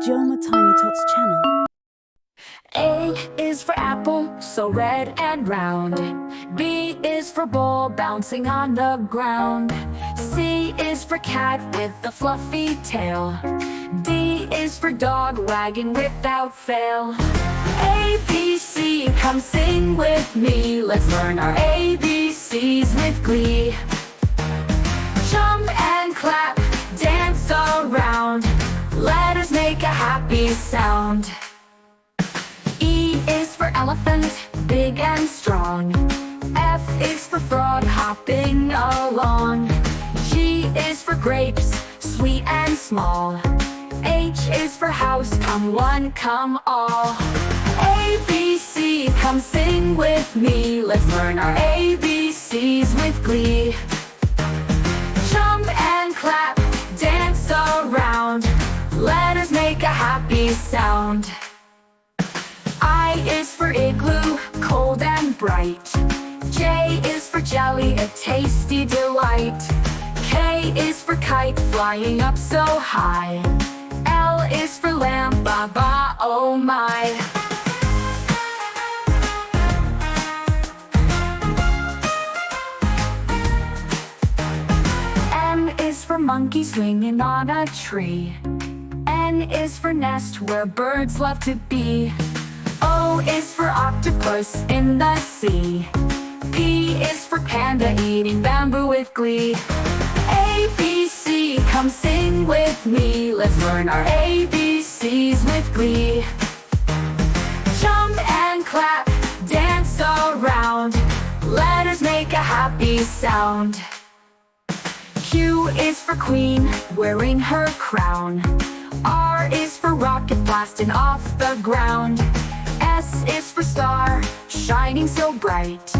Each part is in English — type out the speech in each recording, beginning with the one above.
Joe Tiny Tots channel. A is for apple, so red and round. B is for ball bouncing on the ground. C is for cat with a fluffy tail. D is for dog wagging without fail. A, B, C, come sing with me. Let's learn our ABCs with glee. Jump and clap, dance around. Let us make a happy sound. E is for elephant, big and strong. F is for frog, hopping along. G is for grapes, sweet and small. H is for house, come one, come all. A, B, C, come sing with me. Let's learn our ABCs with glee. Jump and clap, dance around. Let us make a happy sound. I is for igloo, cold and bright. J is for jelly, a tasty delight. K is for kite, flying up so high. L is for lamb, ba-ba, oh my. M is for monkey swinging on a tree. N is for nest, where birds love to be. O is for octopus in the sea. P is for panda eating bamboo with glee. A, B, C, come sing with me. Let's learn our ABCs with glee. Jump and clap, dance around. Let us make a happy sound. Q is for queen, wearing her crown. R is for rocket blasting off the ground. S is for star, shining so bright.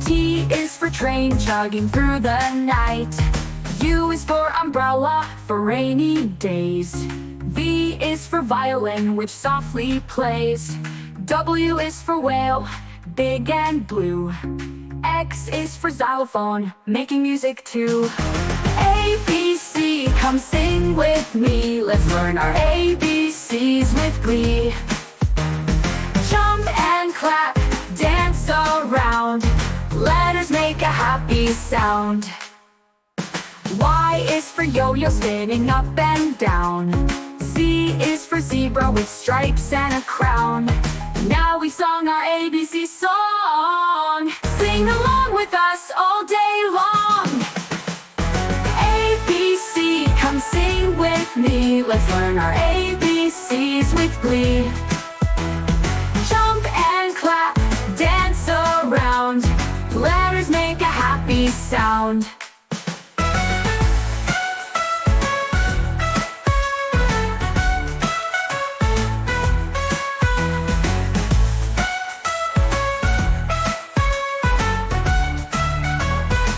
T is for train, chugging through the night. U is for umbrella, for rainy days. V is for violin, which softly plays. W is for whale, big and blue. X is for xylophone, making music too. A, B, C, come sing with me. Let's learn our ABCs with glee. Jump and clap, dance around. Let us make a happy sound. Y is for yo-yo, spinning up and down. Z is for zebra with stripes and a crown. Now we've sung our ABC song. Sing along with us all day long. A, B, C, come sing with me. Let's learn our ABCs with glee. Jump and clap, dance around. Let us make a happy sound.